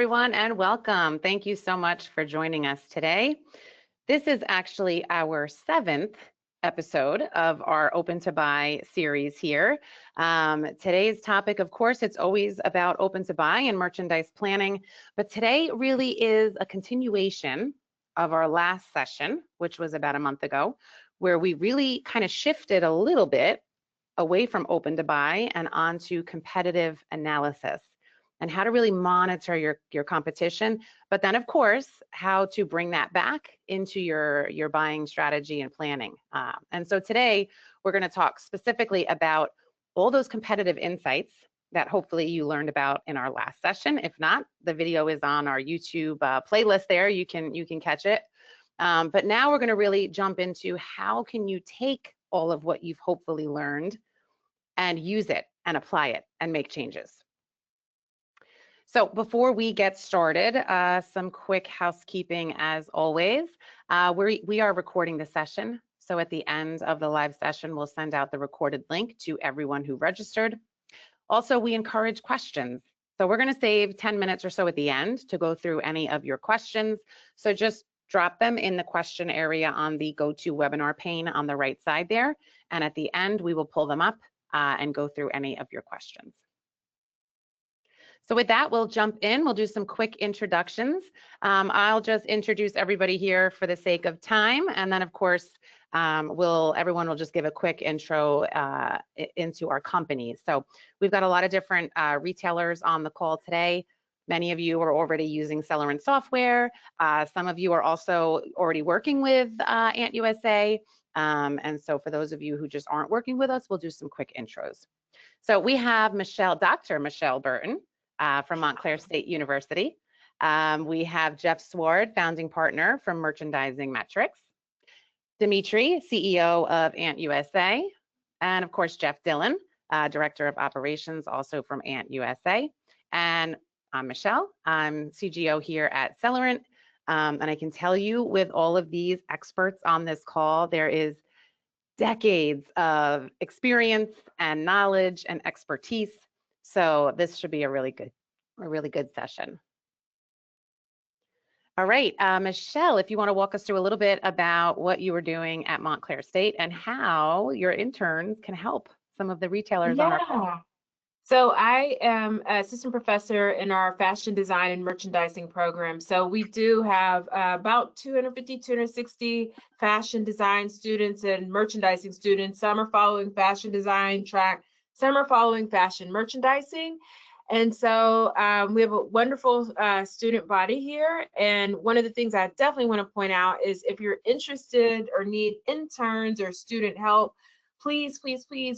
Everyone, and welcome. Thank you so much for joining us today. This is actually our 7th episode of our Open to Buy series here. Today's topic, of course, it's always about open to buy and merchandise planning, but today really is a continuation of our last session, which was about a month ago, where we really kind of shifted a little bit away from open to buy and onto competitive analysis and how to really monitor your competition, but then of course, how to bring that back into your buying strategy and planning. And so today, we're gonna talk specifically about all those competitive insights that hopefully you learned about in our last session. If not, the video is on our YouTube playlist there, you can catch it. But now we're gonna really jump into how can you take all of what you've hopefully learned and use it and apply it and make changes. So before we get started, some quick housekeeping as always. We are recording the session. So at the end of the live session, we'll send out the recorded link to everyone who registered. Also, we encourage questions. So we're gonna save 10 minutes or so at the end to go through any of your questions. So just drop them in the question area on the GoToWebinar pane on the right side there. And at the end, we will pull them up and go through any of your questions. So with that, we'll jump in. We'll do some quick introductions. I'll just introduce everybody here for the sake of time. And then of course, everyone will just give a quick intro into our company. So we've got a lot of different retailers on the call today. Many of you are already using Celerant software. Some of you are also already working with Ant USA. And so for those of you who just aren't working with us, we'll do some quick intros. So we have Dr. Michele Burton, from Montclair State University. We have Jeff Sward, founding partner from Merchandising Metrics. Dmitry, CEO of Ant USA. And of course, Jeff Dillon, Director of Operations, also from Ant USA. And I'm Michele, I'm CGO here at Celerant. And I can tell you with all of these experts on this call, there is decades of experience and knowledge and expertise. So this should be a really good session. All right, Michele, if you want to walk us through a little bit about what you were doing at Montclair State and how your interns can help some of the retailers on our call. So I am an assistant professor in our fashion design and merchandising program. So we do have about 250, 260 fashion design students and merchandising students. Some are following fashion design track, some are following fashion merchandising. And so we have a wonderful student body here. And one of the things I definitely want to point out is if you're interested or need interns or student help, please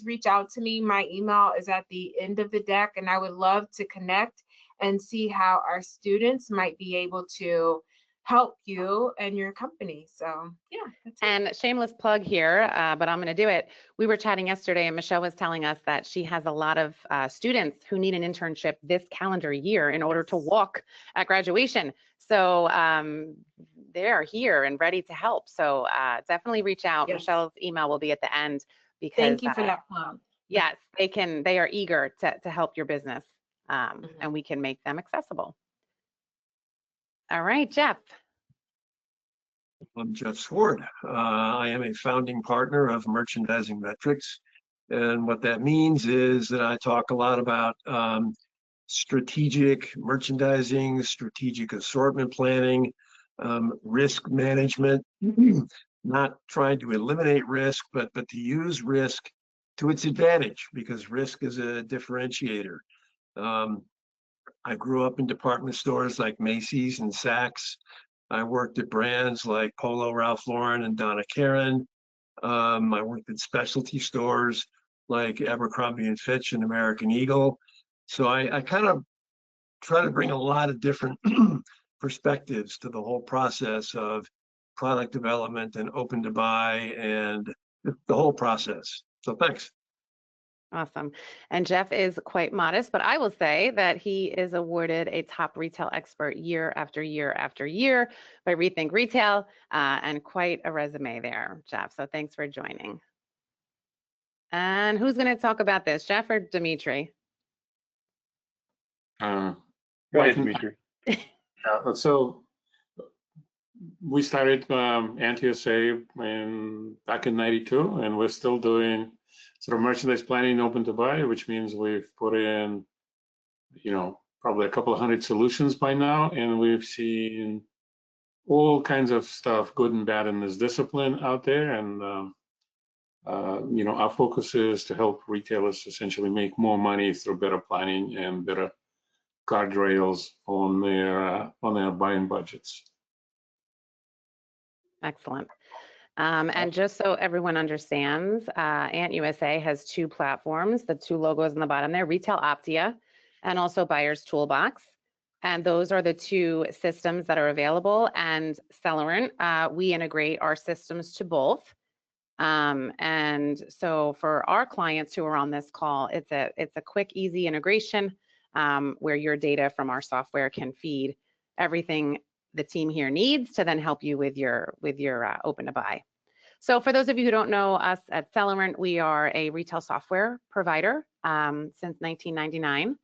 reach out to me. My email is at the end of the deck, and I would love to connect and see how our students might be able to help you and your company. So yeah. And shameless plug here, but I'm going to do it. We were chatting yesterday and Michele was telling us that she has a lot of students who need an internship this calendar year in order to walk at graduation. So they are here and ready to help. So definitely reach out. Yes. Michele's email will be at the end. Because, thank you for that plug. Yes, they are eager to help your business and we can make them accessible. All right, Jeff. I'm Jeff Sward. I am a founding partner of Merchandising Metrics. And what that means is that I talk a lot about strategic merchandising, strategic assortment planning, risk management, not trying to eliminate risk, but to use risk to its advantage, because risk is a differentiator. I grew up in department stores like Macy's and Saks. I worked at brands like Polo, Ralph Lauren, and Donna Karan. I worked at specialty stores like Abercrombie and Fitch and American Eagle. So I kind of try to bring a lot of different perspectives to the whole process of product development and open to buy and the whole process. So thanks. Awesome. And Jeff is quite modest, but I will say that he is awarded a top retail expert year after year after year by Rethink Retail, and quite a resume there, Jeff. So thanks for joining. And who's going to talk about this, Jeff or Dmitry? Go ahead, Dmitry. Yeah, so we started NTSA back in '92, and we're still doing sort of merchandise planning open to buy, which means we've put in, probably a couple of hundred solutions by now, and we've seen all kinds of stuff, good and bad, in this discipline out there. And our focus is to help retailers essentially make more money through better planning and better guardrails on their buying budgets. Excellent. And just so everyone understands, Ant USA has two platforms, the two logos on the bottom there, Retail Optia and also Buyer's Toolbox. And those are the two systems that are available. And Celerant, we integrate our systems to both. And so for our clients who are on this call, it's a quick, easy integration where your data from our software can feed everything the team here needs to then help you with your open to buy. So for those of you who don't know us at Celerant, we are a retail software provider since 1999.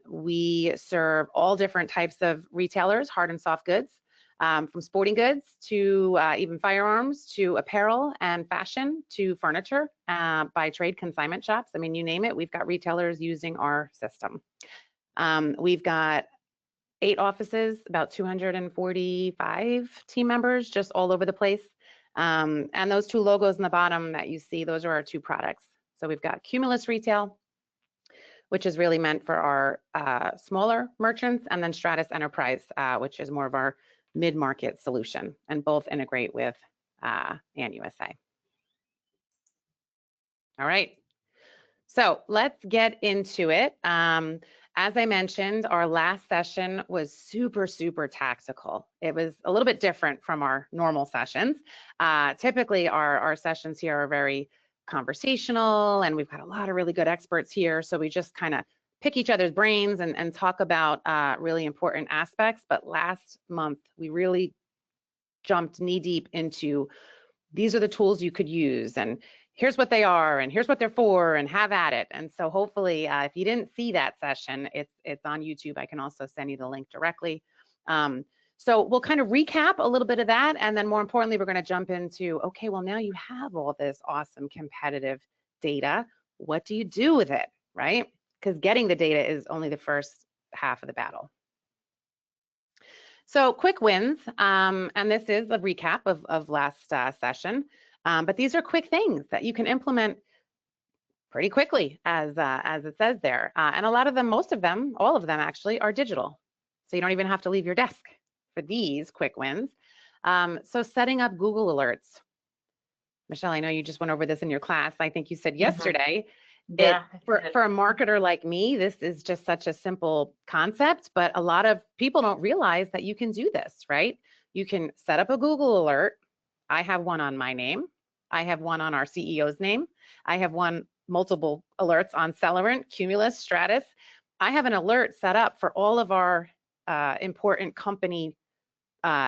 We serve all different types of retailers, hard and soft goods, from sporting goods to even firearms to apparel and fashion to furniture, by trade consignment shops. I mean, you name it, we've got retailers using our system. We've got 8 offices, about 245 team members just all over the place. And those two logos in the bottom that you see, those are our two products. So we've got Cumulus Retail, which is really meant for our smaller merchants, and then Stratus Enterprise, which is more of our mid-market solution, and both integrate with Ant USA. All right, so let's get into it. As I mentioned, our last session was super, super tactical. It was a little bit different from our normal sessions. Typically, our sessions here are very conversational, and we've got a lot of really good experts here. So we just kind of pick each other's brains and talk about really important aspects. But last month, we really jumped knee deep into these are the tools you could use, and here's what they are, and here's what they're for, and have at it. And so hopefully, if you didn't see that session, it's on YouTube. I can also send you the link directly. So we'll kind of recap a little bit of that, and then more importantly, we're going to jump into, okay, well, now you have all this awesome competitive data. What do you do with it, right? Because getting the data is only the first half of the battle. So quick wins, and this is a recap of last session. But these are quick things that you can implement pretty quickly, as it says there. And a lot of them, most of them, all of them actually, are digital. So you don't even have to leave your desk for these quick wins. So setting up Google Alerts. Michele, I know you just went over this in your class. I think you said yesterday. Yeah. For a marketer like me, this is just such a simple concept, but a lot of people don't realize that you can do this, right? You can set up a Google Alert. I have one on my name. I have one on our CEO's name. I have multiple alerts on Celerant, Cumulus, Stratus. I have an alert set up for all of our important company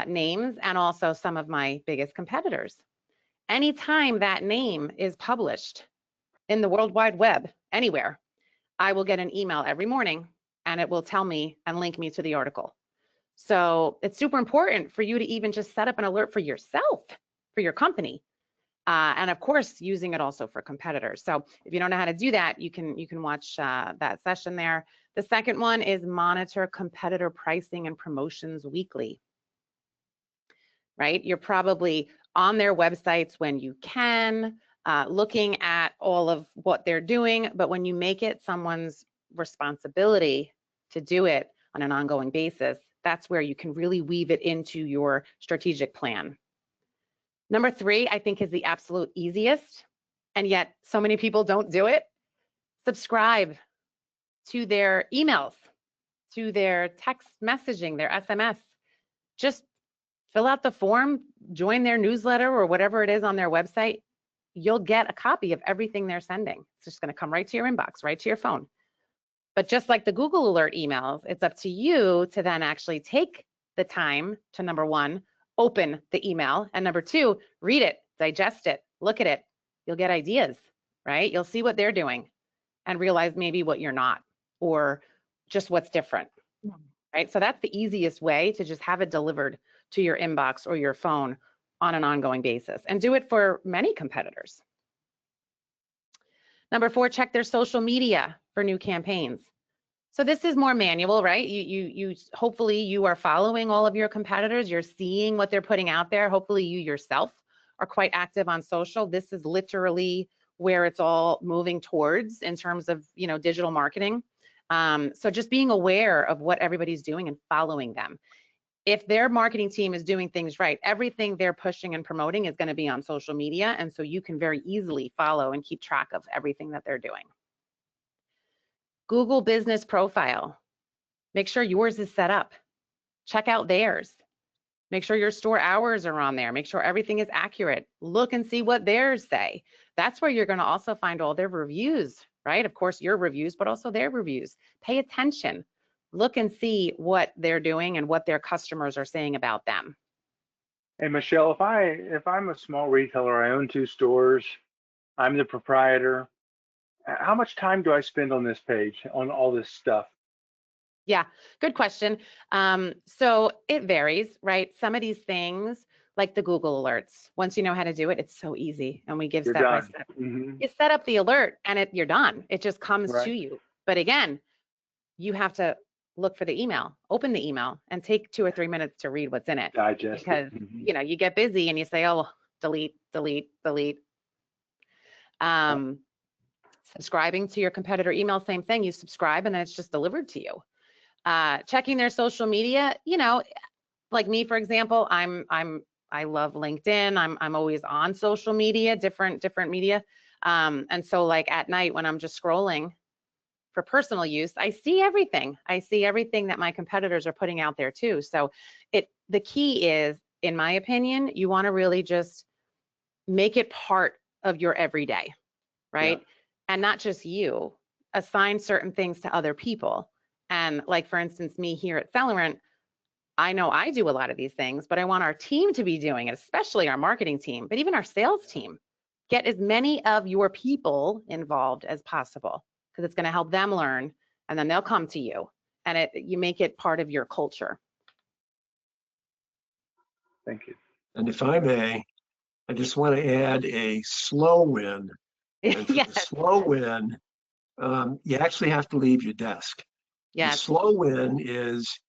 names and also some of my biggest competitors. Anytime that name is published in the World Wide Web, anywhere, I will get an email every morning, and it will tell me and link me to the article. So it's super important for you to even just set up an alert for yourself, for your company. And of course, using it also for competitors. So if you don't know how to do that, you can watch that session there. The second one is monitor competitor pricing and promotions weekly, right? You're probably on their websites when you can, looking at all of what they're doing, but when you make it someone's responsibility to do it on an ongoing basis, that's where you can really weave it into your strategic plan. Number 3, I think, is the absolute easiest, and yet so many people don't do it. Subscribe to their emails, to their text messaging, their SMS. Just fill out the form, join their newsletter or whatever it is on their website. You'll get a copy of everything they're sending. It's just going to come right to your inbox, right to your phone. But just like the Google Alert emails, it's up to you to then actually take the time to, number 1, open the email, and number 2, read it, digest it, look at it. You'll get ideas, right? You'll see what they're doing and realize maybe what you're not, or just what's different, right? So that's the easiest way to just have it delivered to your inbox or your phone on an ongoing basis, and do it for many competitors. Number 4, check their social media for new campaigns. So this is more manual, right? You hopefully you are following all of your competitors. You're seeing what they're putting out there. Hopefully you yourself are quite active on social. This is literally where it's all moving towards in terms of, you know, digital marketing. So just being aware of what everybody's doing and following them. If their marketing team is doing things right, everything they're pushing and promoting is going to be on social media. And so you can very easily follow and keep track of everything that they're doing. Google Business Profile. Make sure yours is set up. Check out theirs. Make sure your store hours are on there. Make sure everything is accurate. Look and see what theirs say. That's where you're going to also find all their reviews, right? Of course, your reviews, but also their reviews. Pay attention. Look and see what they're doing and what their customers are saying about them. Hey, Michelle, if I'm a small retailer, I own 2 stores, I'm the proprietor, how much time do I spend on this page, on all this stuff? Yeah, good question. So it varies, right? Some of these things, like the Google alerts, once you know how to do it, it's so easy. And we give You're step by done. step. Mm-hmm. You set up the alert and you're done. It just comes Right. to you. But again, you have to look for the email, open the email, and take 2 or 3 minutes to read what's in it. Digest Because, it. Mm-hmm. you know, you get busy and you say, oh, delete, delete, delete. Subscribing to your competitor email, same thing. You subscribe and then it's just delivered to you. Checking their social media, you know, like me, for example, I love LinkedIn. I'm always on social media, different media. And so like at night when I'm just scrolling for personal use, I see everything. I see everything that my competitors are putting out there too. So the key is, in my opinion, you want to really just make it part of your everyday, right? Yeah. And not just you. Assign certain things to other people. And like, for instance, me here at Celerant, I know I do a lot of these things, but I want our team to be doing it, especially our marketing team, but even our sales team. Get as many of your people involved as possible, because it's going to help them learn, and then they'll come to you, and you make it part of your culture. Thank you. And if I may, I just want to add a slow win. And for Yes. the slow win, you actually have to leave your desk. Yes. The slow win is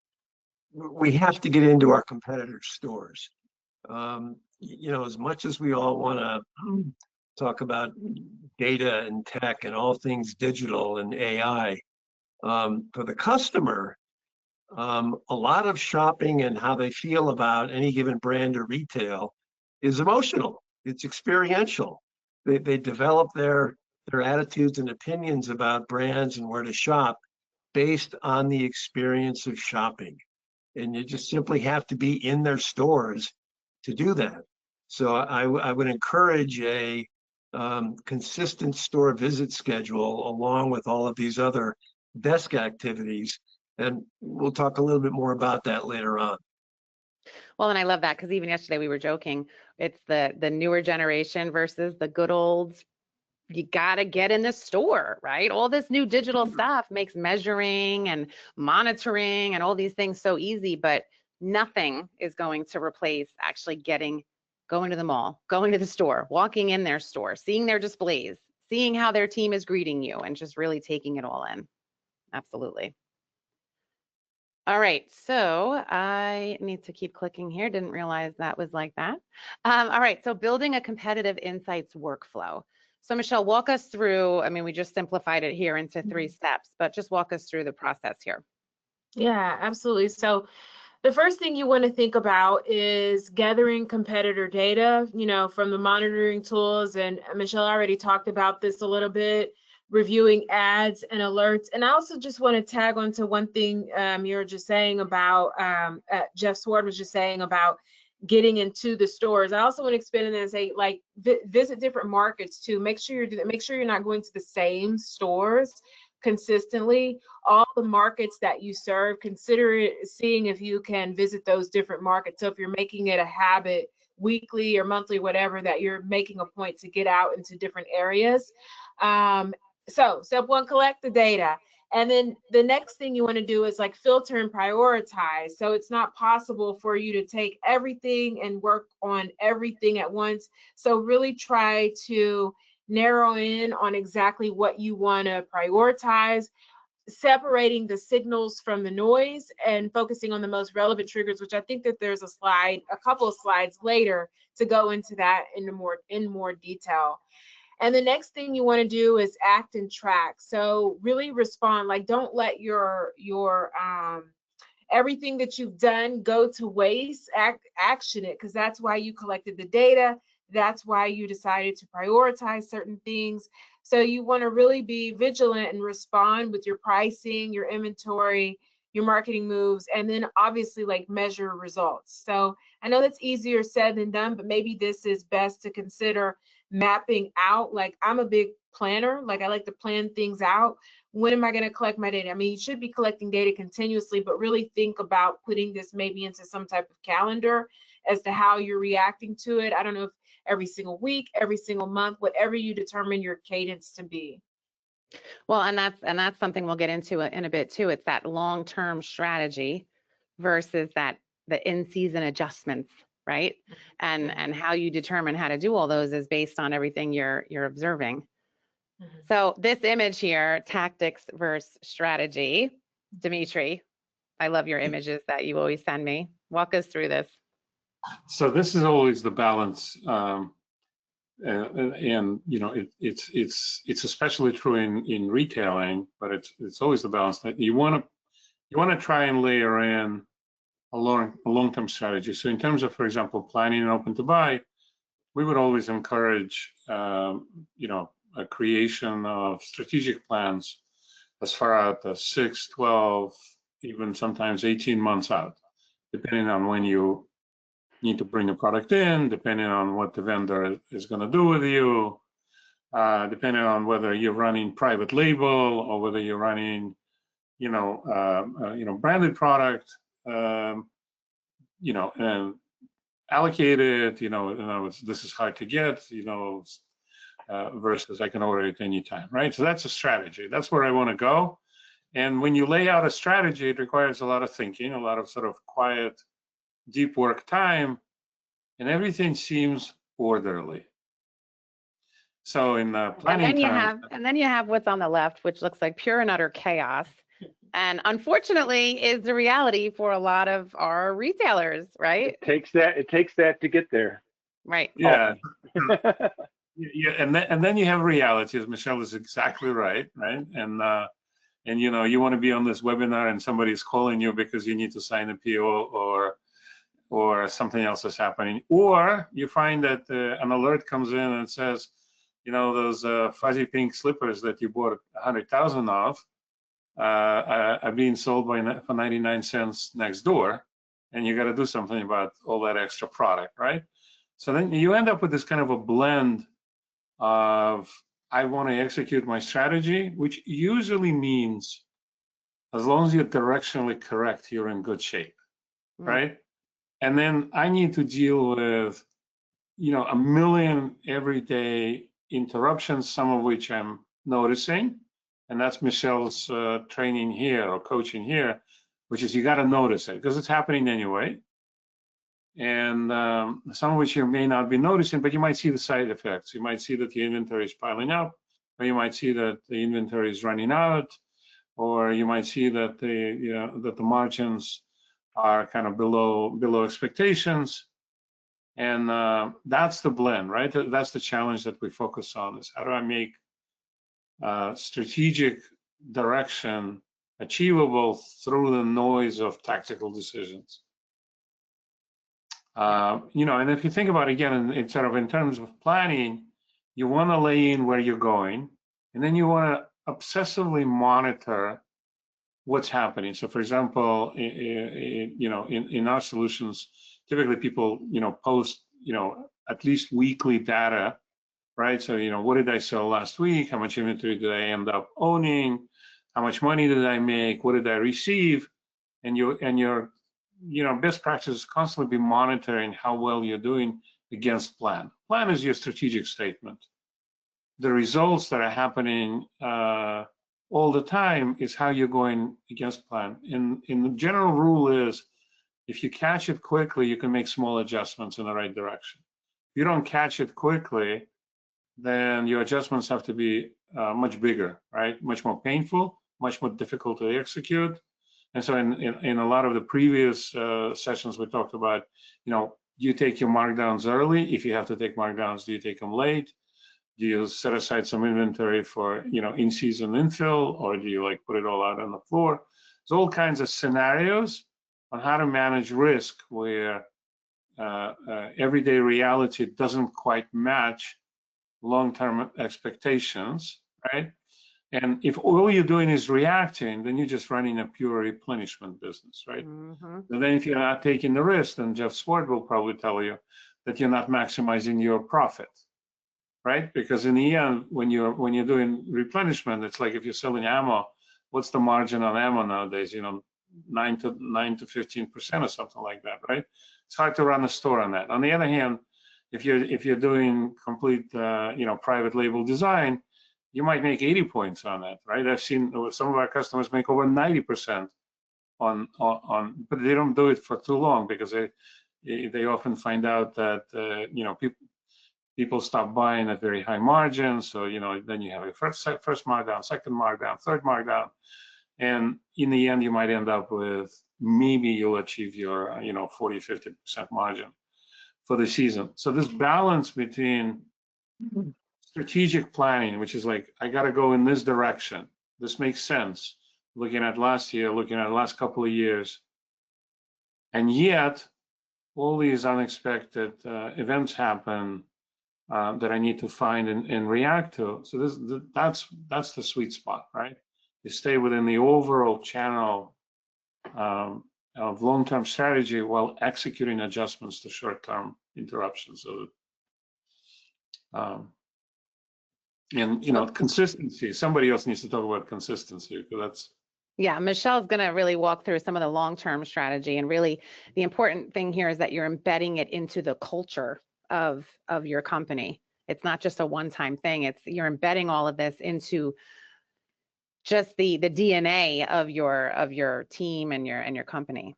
we have to get into our competitors' stores. You know, as much as we all want to talk about data and tech and all things digital and AI, for the customer, a lot of shopping and how they feel about any given brand or retail is emotional. It's experiential. They develop their attitudes and opinions about brands and where to shop based on the experience of shopping. And you just simply have to be in their stores to do that. So I would encourage a consistent store visit schedule along with all of these other desk activities. And we'll talk a little bit more about that later on. Well, and I love that, because even yesterday we were joking. It's the newer generation versus the good olds. You got to get in the store, right? All this new digital stuff makes measuring and monitoring and all these things so easy, but nothing is going to replace actually going to the mall, going to the store, walking in their store, seeing their displays, seeing how their team is greeting you, and just really taking it all in. Absolutely. All right, so I need to keep clicking here. Didn't realize that was like that. All right, so building a competitive insights workflow. So Michele, walk us through, I mean, we just simplified it here into 3 steps, but just walk us through the process here. Yeah, absolutely. So the first thing you want to think about is gathering competitor data, you know, from the monitoring tools. And Michele already talked about this a little bit, reviewing ads and alerts. And I also just want to tag on to one thing you were just saying about, Jeff Sward was just saying about getting into the stores. I also want to expand on that and say, like, visit different markets too. Make sure you're not going to the same stores consistently. All the markets that you serve, consider seeing if you can visit those different markets. So if you're making it a habit, weekly or monthly, whatever, that you're making a point to get out into different areas. So step 1, collect the data. And then the next thing you want to do is like filter and prioritize. So it's not possible for you to take everything and work on everything at once. So really try to narrow in on exactly what you want to prioritize, separating the signals from the noise and focusing on the most relevant triggers, which I think that there's a couple of slides later to go into that in more detail. And the next thing you want to do is act and track. So really respond, like don't let your everything that you've done go to waste. Action it, because that's why you collected the data. That's why you decided to prioritize certain things. So you want to really be vigilant and respond with your pricing, your inventory, your marketing moves, and then obviously like measure results. So I know that's easier said than done, but maybe this is best to consider mapping out. Like I'm a big planner, like I like to plan things out. When am I going to collect my data? I mean, you should be collecting data continuously, but really think about putting this maybe into some type of calendar as to how you're reacting to it. I don't know if every single week, every single month, whatever you determine your cadence to be. Well, and that's something we'll get into in a bit too. It's that long-term strategy versus the in-season adjustments, right? And how you determine how to do all those is based on everything you're observing. So this image here, tactics versus strategy. Dmitry, I love your images that you always send me. Walk us through this. So this is always the balance, and you know, it's especially true in retailing, but it's always the balance that you want to try and layer in a long-term strategy. So in terms of, for example, planning and open to buy, we would always encourage you know, a creation of strategic plans as far out as 6, 12, even sometimes 18 months out, depending on when you need to bring a product in, depending on what the vendor is going to do with you, depending on whether you're running private label or whether you're running, you know, branded product, you know, and allocated, you know, this is hard to get, you know, versus I can order it anytime, right? So that's a strategy. That's where I want to go. And when you lay out a strategy, it requires a lot of thinking, a lot of sort of quiet, deep work time, and everything seems orderly. So in planning terms, and then you have what's on the left, which looks like pure and utter chaos. And unfortunately is the reality for a lot of our retailers, right? It takes that to get there. Right. yeah. Yeah, and then you have reality, as Michele is exactly right? And you know, you want to be on this webinar and somebody's calling you because you need to sign a PO or something else is happening, or you find that an alert comes in and says, you know, those fuzzy pink slippers that you bought 100,000 of are being sold for 99 cents next door, and you got to do something about all that extra product, right? So then you end up with this kind of a blend of, I want to execute my strategy, which usually means as long as you're directionally correct, you're in good shape, right? And then I need to deal with, you know, a million everyday interruptions, some of which I'm noticing. And that's Michele's training here or coaching here, which is you got to notice it because it's happening anyway. And some of which you may not be noticing, but you might see the side effects. You might see that the inventory is piling up, or you might see that the inventory is running out, or you might see that the margins are kind of below expectations. And that's the blend, right? That's the challenge that we focus on, is how do I make strategic direction achievable through the noise of tactical decisions. You know, and if you think about it again, in sort of in terms of planning, you want to lay in where you're going, and then you want to obsessively monitor what's happening. So, for example, you know, in our solutions, typically people, you know, post, you know, at least weekly data, right? So, you know, what did I sell last week? How much inventory did I end up owning? How much money did I make? What did I receive? And your you know, best practice is constantly be monitoring how well you're doing against plan. Plan is your strategic statement. The results that are happening all the time is how you're going against plan. And the general rule is, if you catch it quickly, you can make small adjustments in the right direction. If you don't catch it quickly, then your adjustments have to be much bigger, right? Much more painful, much more difficult to execute. And so in a lot of the previous sessions, we talked about, do you take your markdowns early? If you have to take markdowns, do you take them late? Do you set aside some inventory for, in-season infill, or do you like put it all out on the floor? There's all kinds of scenarios on how to manage risk where everyday reality doesn't quite match long-term expectations, right? And if all you're doing is reacting, then you're just running a pure replenishment business, right? Mm-hmm. And then if you're not taking the risk, then Jeff Sward will probably tell you that you're not maximizing your profit, right? Because in the end, when you're doing replenishment, it's like if you're selling ammo, what's the margin on ammo nowadays? 9 to 15% or something like that, right? It's hard to run a store on that. On the other hand, if you're doing complete private label design, you might make 80 points on that, right? I've seen some of our customers make over 90% on, but they don't do it for too long because they often find out that people stop buying at very high margins. So then you have a first markdown, second markdown, third markdown, and in the end you might end up with, maybe you'll achieve your 40-50% margin for the season. So this balance between strategic planning, which is like, I got to go in this direction, this makes sense, looking at last year, looking at the last couple of years, and yet all these unexpected events happen that I need to find and react to. So that's the sweet spot, right? You stay within the overall channel of long-term strategy while executing adjustments to short-term interruptions. So, and consistency. Somebody else needs to talk about consistency, because that's. Yeah, Michelle's going to really walk through some of the long-term strategy, and really the important thing here is that you're embedding it into the culture of your company. It's not just a one-time thing. You're embedding all of this into just the DNA of your team and your company.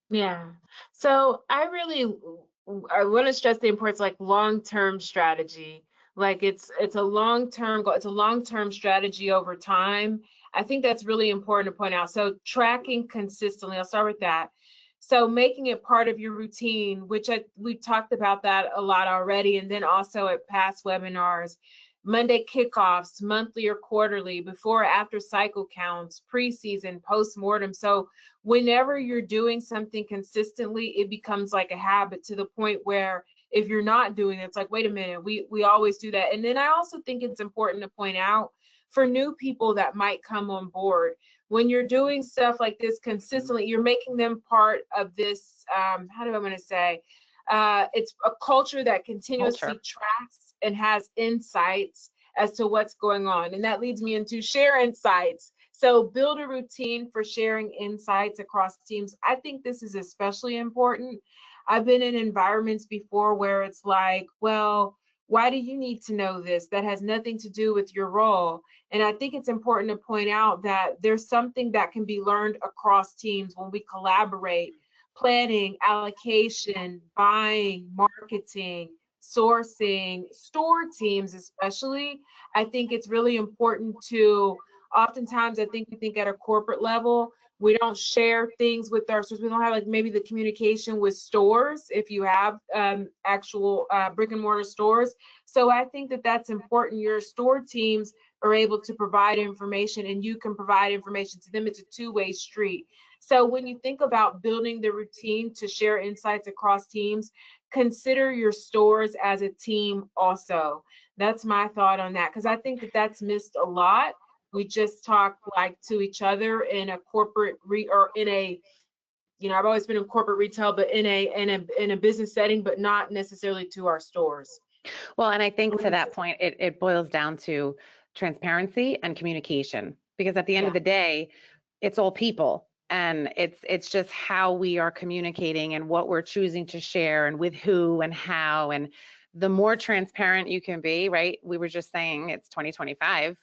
Yeah. So I want to stress the importance, like long-term strategy. Like it's a long-term goal. It's a long-term strategy over time. I think that's really important to point out. So tracking consistently, I'll start with that. So making it part of your routine, which we've talked about that a lot already, and then also at past webinars, Monday kickoffs, monthly or quarterly, before or after cycle counts, preseason, post-mortem. So whenever you're doing something consistently, it becomes like a habit, to the point where if you're not doing it, it's like, wait a minute, we always do that. And then I also think it's important to point out for new people that might come on board, when you're doing stuff like this consistently, you're making them part of this, how do I want to say, it's a culture that continuously tracks and has insights as to what's going on. And that leads me into share insights. So build a routine for sharing insights across teams. I think this is especially important. I've been in environments before where it's like, well, why do you need to know this? That has nothing to do with your role. And I think it's important to point out that there's something that can be learned across teams when we collaborate: planning, allocation, buying, marketing, sourcing, store teams especially. I think it's really important to, oftentimes I think we think at a corporate level, we don't share things with our stores. We don't have like maybe the communication with stores if you have actual brick and mortar stores. So I think that that's important. Your store teams are able to provide information and you can provide information to them. It's a two-way street. So when you think about building the routine to share insights across teams, consider your stores as a team also. That's my thought on that, because I think that that's missed a lot. We just talk like to each other in a corporate or in a, I've always been in corporate retail, but in a business setting, but not necessarily to our stores. Well, and I think to that point, it boils down to transparency and communication, because at the end of the day, it's all people. And it's just how we are communicating and what we're choosing to share and with who and how. And the more transparent you can be, right? We were just saying it's 2025.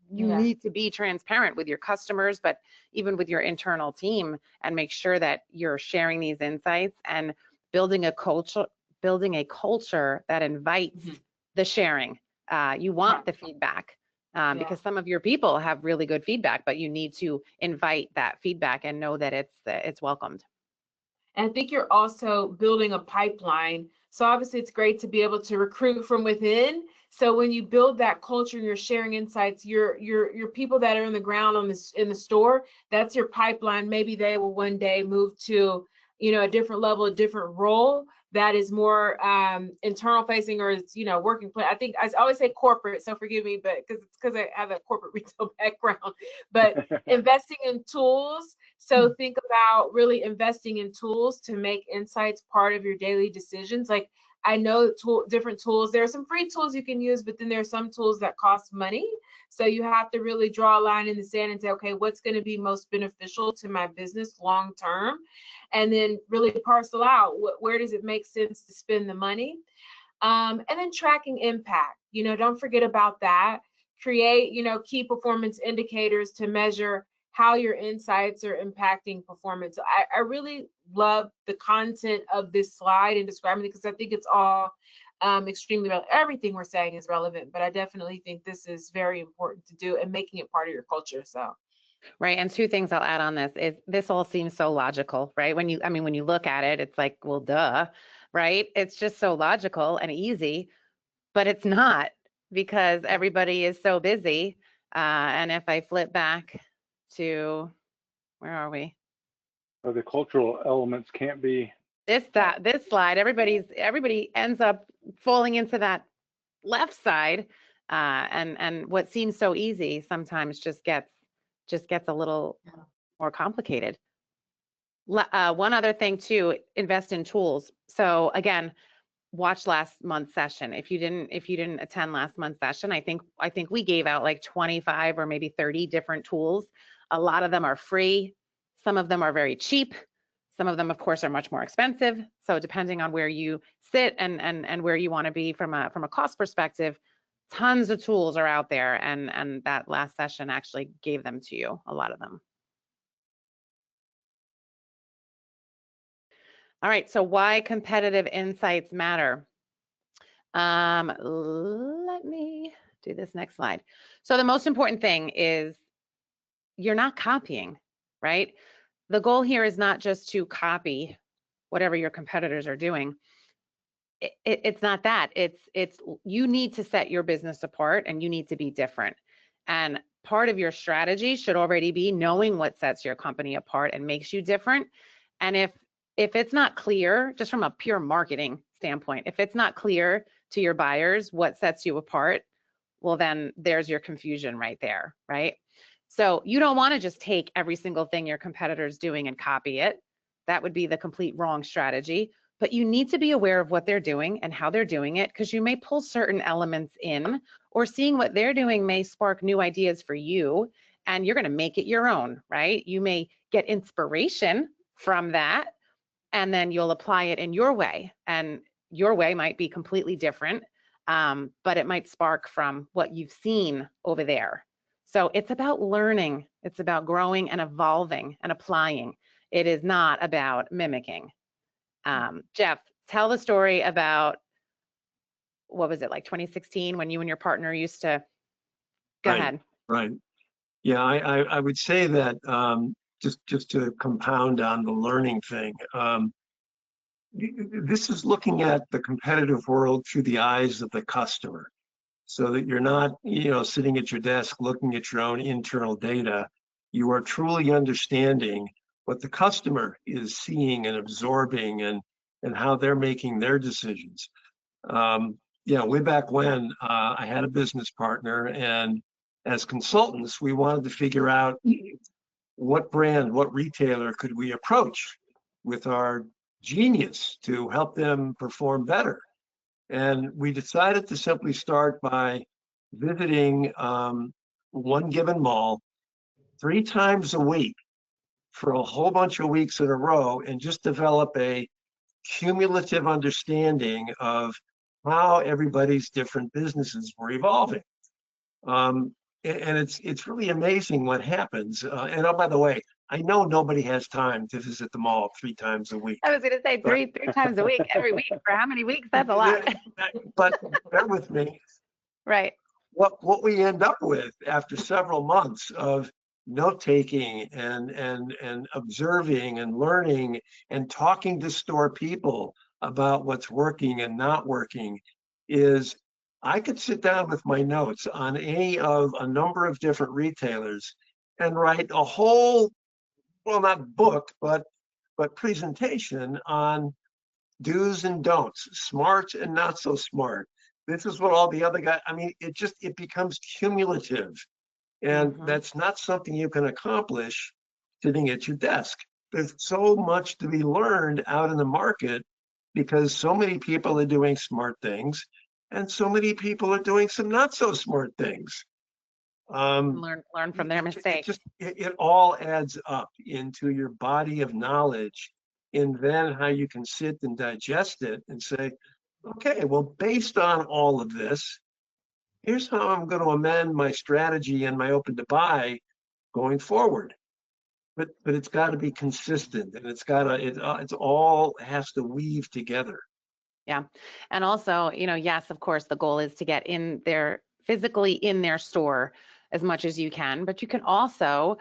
you Yeah. need to be transparent with your customers, but even with your internal team, and make sure that you're sharing these insights and building a culture that invites the sharing. You want the feedback because some of your people have really good feedback, but you need to invite that feedback and know that it's welcomed. And I think you're also building a pipeline. So obviously it's great to be able to recruit from within. So when you build that culture and you're sharing insights, your people that are in the ground in the store, that's your pipeline. Maybe they will one day move to, a different level, a different role that is more internal facing, or it's, working. I think I always say corporate, so forgive me, but because I have a corporate retail background, but investing in tools. So think about really investing in tools to make insights part of your daily decisions. Like, I know different tools, there are some free tools you can use, but then there are some tools that cost money. So you have to really draw a line in the sand and say, okay, what's going to be most beneficial to my business long term? And then really parcel out where does it make sense to spend the money? And then tracking impact, don't forget about that. Create, key performance indicators to measure how your insights are impacting performance. So I really love the content of this slide and describing it, because I think it's all extremely relevant. Everything we're saying is relevant, but I definitely think this is very important to do and making it part of your culture. So. Right. And two things I'll add on this is this all seems so logical, right? When you look at it, it's like, well, duh, right? It's just so logical and easy, but it's not, because everybody is so busy. And if I flip back to, where are we? So the cultural elements can't be. This slide, everybody ends up falling into that left side. And what seems so easy sometimes just gets a little more complicated. One other thing too, invest in tools. So again, watch last month's session. If you didn't attend last month's session, I think we gave out like 25 or maybe 30 different tools. A lot of them are free. Some of them are very cheap. Some of them, of course, are much more expensive. So depending on where you sit and where you want to be from a cost perspective, tons of tools are out there, and that last session actually gave them to you, a lot of them. All right, so why competitive insights matter? Let me do this next slide. So the most important thing is you're not copying, right? The goal here is not just to copy whatever your competitors are doing. It's not that. It's you need to set your business apart, and you need to be different. And part of your strategy should already be knowing what sets your company apart and makes you different. And if it's not clear, just from a pure marketing standpoint, if it's not clear to your buyers what sets you apart, well, then there's your confusion right there, right? So you don't want to just take every single thing your competitor's doing and copy it. That would be the complete wrong strategy. But you need to be aware of what they're doing and how they're doing it, because you may pull certain elements in, or seeing what they're doing may spark new ideas for you, and you're going to make it your own, right? You may get inspiration from that, and then you'll apply it in your way, and your way might be completely different, but it might spark from what you've seen over there. So it's about learning, it's about growing and evolving and applying. It is not about mimicking. Jeff, tell the story about, what was it, like 2016, when you and your partner used to, go ahead. Right. Yeah, I would say that just to compound on the learning thing, this is looking at the competitive world through the eyes of the customer, so that you're not, sitting at your desk looking at your own internal data. You are truly understanding what the customer is seeing and absorbing, and how they're making their decisions. Way back when, I had a business partner, and as consultants, we wanted to figure out what brand, what retailer could we approach with our genius to help them perform better. And we decided to simply start by visiting one given mall 3 times a week for a whole bunch of weeks in a row, and just develop a cumulative understanding of how everybody's different businesses were evolving. and it's really amazing what happens. And oh, by the way, I know nobody has time to visit the mall 3 times a week. I was going to say three times a week, every week. For how many weeks? That's a lot. But bear with me. Right. What we end up with after several months of note taking and observing and learning and talking to store people about what's working and not working is I could sit down with my notes on any of a number of different retailers and write a whole, well, not book, but presentation on do's and don'ts, smart and not so smart. This is what all the other guys, I mean, it becomes cumulative. And that's not something you can accomplish sitting at your desk. There's so much to be learned out in the market because so many people are doing smart things and so many people are doing some not so smart things. Learn from their mistakes. It all adds up into your body of knowledge, and then how you can sit and digest it and say, okay, well, based on all of this, here's how I'm going to amend my strategy and my open to buy going forward. But it's got to be consistent, and it's all has to weave together. Yeah. And also, yes, of course, the goal is to get in there physically in their store as much as you can, but you can also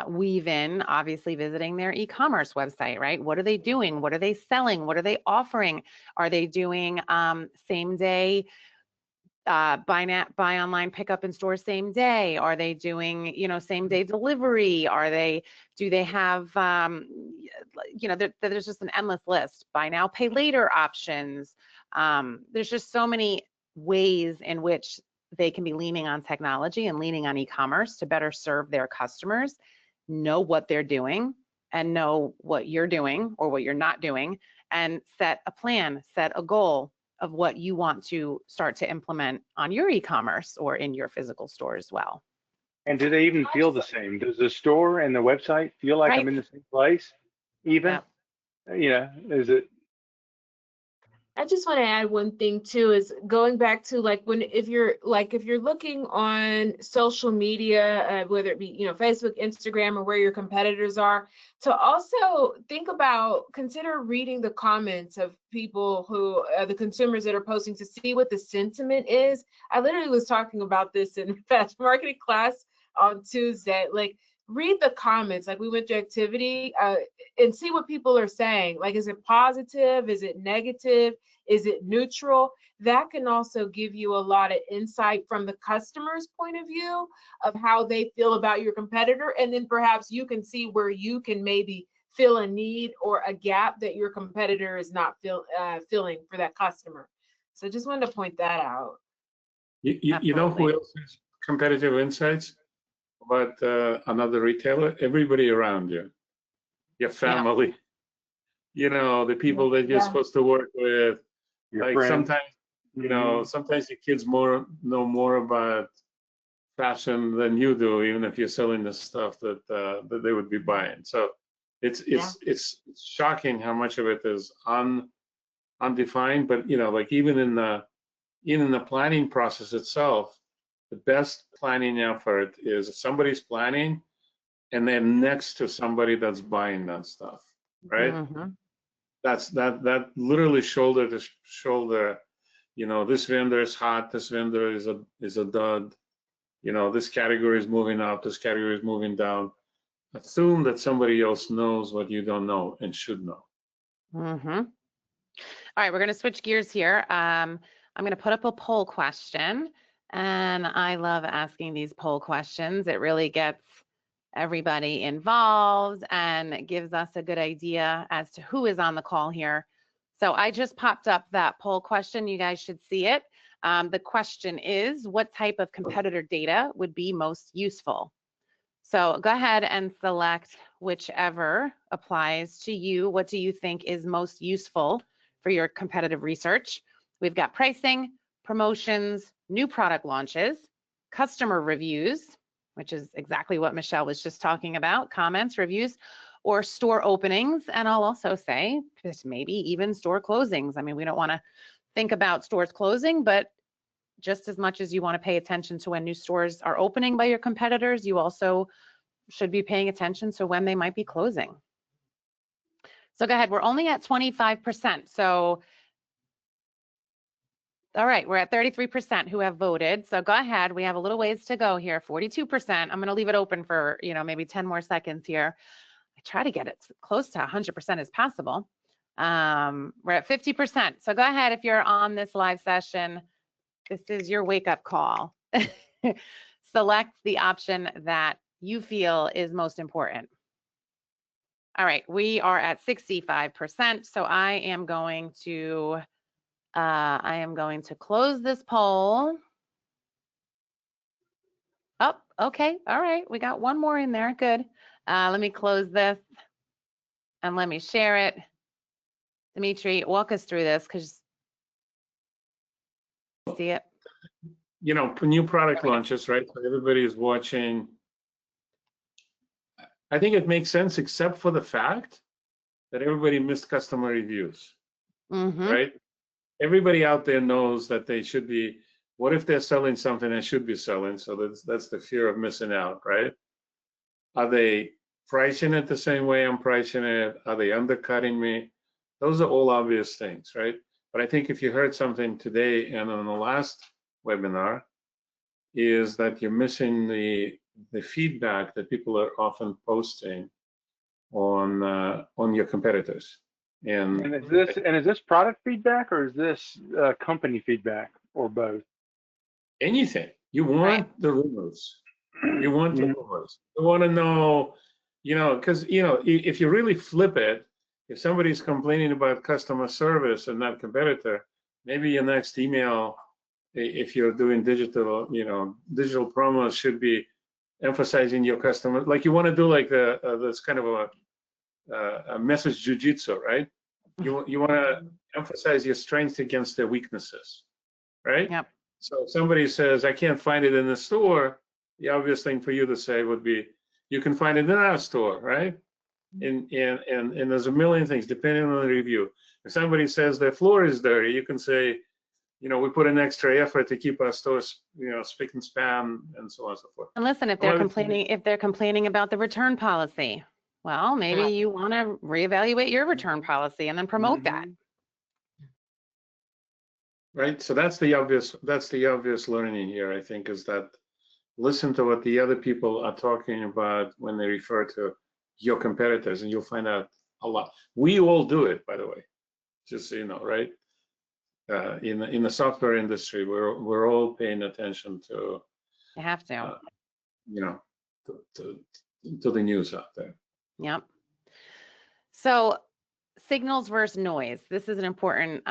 weave in, obviously, visiting their e-commerce website, right? What are they doing? What are they selling? What are they offering? Are they doing same day buy online, pick up in store same day? Are they doing, same day delivery? Do they have, there's just an endless list. Buy now, pay later options. There's just so many ways in which they can be leaning on technology and leaning on e-commerce to better serve their customers, know what they're doing and know what you're doing or what you're not doing, and set a plan, set a goal of what you want to start to implement on your e-commerce or in your physical store as well. And do they even feel the same? Does the store and the website feel like I'm in the same place? Even, is it? I just want to add one thing too, is going back to if you're looking on social media, whether it be, Facebook, Instagram, or where your competitors are, to also consider reading the comments of people who the consumers that are posting to see what the sentiment is. I literally was talking about this in fast marketing class on Tuesday. Read the comments. We went to activity and see what people are saying. Is it positive? Is it negative? Is it neutral? That can also give you a lot of insight from the customer's point of view of how they feel about your competitor. And then perhaps you can see where you can maybe fill a need or a gap that your competitor is not filling for that customer. So just wanted to point that out. You know who else has competitive insights? But another retailer, everybody around you, your family, the people that you're supposed to work with. Your friends. Sometimes, sometimes your kids know more about fashion than you do, even if you're selling the stuff that they would be buying. So it's shocking how much of it is undefined. But even in the planning process itself, the best planning effort is if somebody's planning and they're next to somebody that's buying that stuff, right? Mm-hmm. That literally shoulder to shoulder, this vendor is hot, this vendor is a dud, this category is moving up, this category is moving down. Assume that somebody else knows what you don't know and should know. Mm-hmm. All right, we're going to switch gears here. I'm going to put up a poll question. And I love asking these poll questions. It really gets everybody involved and gives us a good idea as to who is on the call here. So I just popped up that poll question. You guys should see it. The question is, what type of competitor data would be most useful? So go ahead and select whichever applies to you. What do you think is most useful for your competitive research? We've got pricing, promotions, new product launches, customer reviews, which is exactly what Michele was just talking about, comments, reviews, or store openings. And I'll also say maybe even store closings. I mean, we don't want to think about stores closing, but just as much as you want to pay attention to when new stores are opening by your competitors, you also should be paying attention to when they might be closing. So go ahead, we're only at 25%. So, all right, we're at 33% who have voted. So go ahead, we have a little ways to go here, 42%. I'm gonna leave it open for, maybe 10 more seconds here. I try to get it close to 100% as possible. We're at 50%. So go ahead, if you're on this live session, this is your wake-up call. Select the option that you feel is most important. All right, we are at 65%. So I am going to close this poll. Oh, okay. All right, we got one more in there. Good. Let me close this and let me share it. Dmitry, walk us through this because see it. New product launches, right? So everybody is watching. I think it makes sense, except for the fact that everybody missed customer reviews, right? Everybody out there knows that they should be, what if they're selling something they should be selling? So that's the fear of missing out, right? Are they pricing it the same way I'm pricing it? Are they undercutting me? Those are all obvious things, right? But I think if you heard something today and on the last webinar, is that you're missing the feedback that people are often posting on your competitors. And is this product feedback or is this company feedback or both? Anything. You want the rumors. You want the rumors. You want to know, because if you really flip it, if somebody's complaining about customer service and not competitor, maybe your next email, if you're doing digital promos, should be emphasizing your customer. Like you want to do like this kind of a message jujitsu, right? You want to emphasize your strengths against their weaknesses, right? Yep. So if somebody says, I can't find it in the store, the obvious thing for you to say would be, you can find it in our store, right? And there's a million things depending on the review. If somebody says their floor is dirty, you can say, we put an extra effort to keep our stores, spick and span, and so on and so forth. And listen, if they're complaining about the return policy, well, maybe you want to reevaluate your return policy and then promote that. Right. So that's the obvious learning here, I think, is that listen to what the other people are talking about when they refer to your competitors, and you'll find out a lot. We all do it, by the way, just so you know, right? In the software industry, we're all paying attention to. You have to. To the news out there. Yep. So signals versus noise. This is an important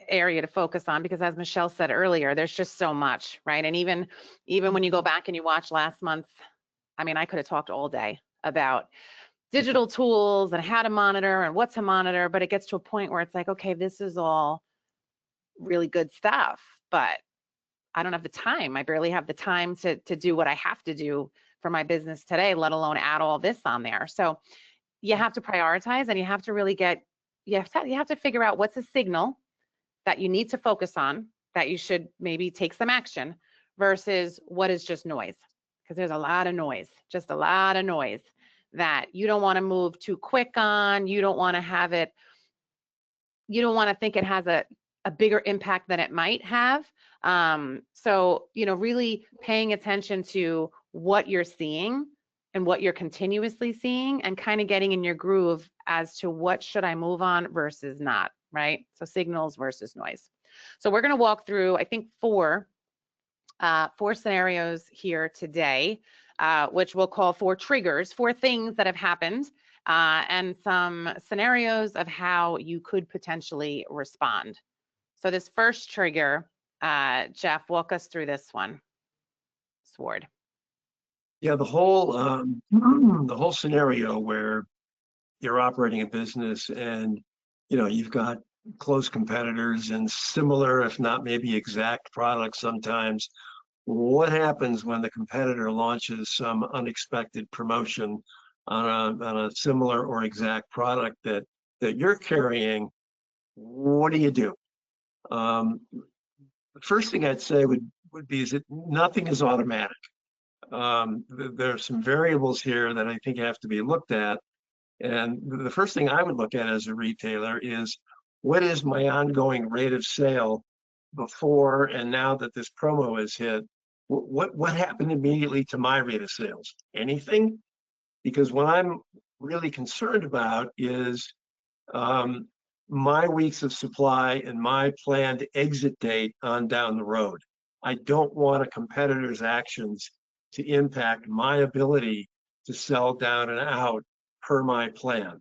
area to focus on because, as Michele said earlier, there's just so much, right? And even when you go back and you watch last month, I mean, I could have talked all day about digital tools and how to monitor and what to monitor, but it gets to a point where it's like, okay, this is all really good stuff, but I don't have the time. I barely have the time to do what I have to do for my business today, let alone add all this on there. So you have to prioritize, and you have to really you have to figure out what's a signal that you need to focus on, that you should maybe take some action, versus what is just noise. Because there's a lot of noise, just a lot of noise that you don't want to move too quick on. You don't want to have it, you don't want to think it has a bigger impact than it might have. So, really paying attention to what you're seeing and what you're continuously seeing, and kind of getting in your groove as to what should I move on versus not, right? So signals versus noise. So we're going to walk through, I think, four scenarios here today, which we'll call 4 triggers, 4 things that have happened, and some scenarios of how you could potentially respond. So this first trigger, Jeff, walk us through this one. Sward. Yeah, the whole scenario where you're operating a business and you've got close competitors and similar, if not maybe exact products sometimes. What happens when the competitor launches some unexpected promotion on a similar or exact product that you're carrying? What do you do? the first thing I'd say would be is that nothing is automatic. There are some variables here that I think have to be looked at. And the first thing I would look at as a retailer is, what is my ongoing rate of sale before and now that this promo is hit? What happened immediately to my rate of sales? Anything? Because what I'm really concerned about is my weeks of supply and my planned exit date on down the road. I don't want a competitor's actions to impact my ability to sell down and out per my plan.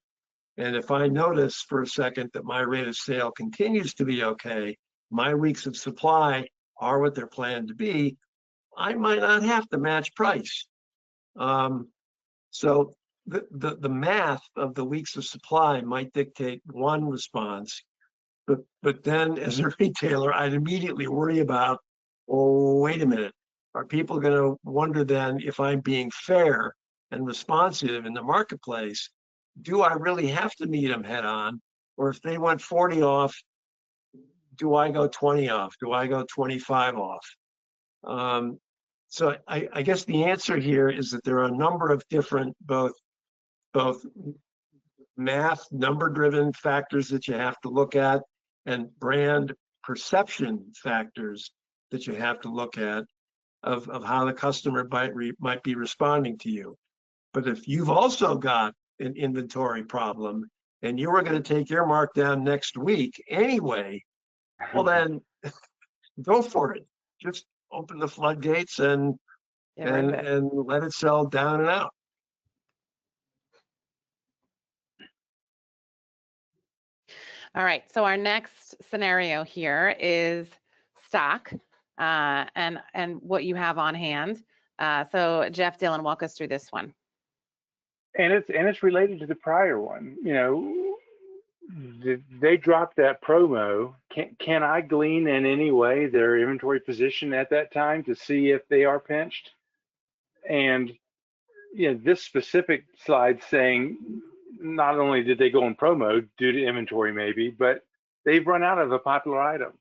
And if I notice for a second that my rate of sale continues to be okay, my weeks of supply are what they're planned to be, I might not have to match price. So the math of the weeks of supply might dictate one response, but then as a retailer, I'd immediately worry about, oh, wait a minute, are people going to wonder then if I'm being fair and responsive in the marketplace? Do I really have to meet them head on? Or if they want 40 off, do I go 20 off? Do I go 25 off? So I guess the answer here is that there are a number of different both math, number-driven factors that you have to look at, and brand perception factors that you have to look at of how the customer might be responding to you. But if you've also got an inventory problem and you were going to take your markdown next week anyway, well then go for it. Just open the floodgates and let it sell down and out. All right, so our next scenario here is stock and what you have on hand. So Jeff, Dillon, walk us through this one. And it's related to the prior one. You know, they dropped that promo. Can I glean in any way their inventory position at that time to see if they are pinched? And you know, this specific slide saying not only did they go on promo due to inventory maybe, but they've run out of a popular item.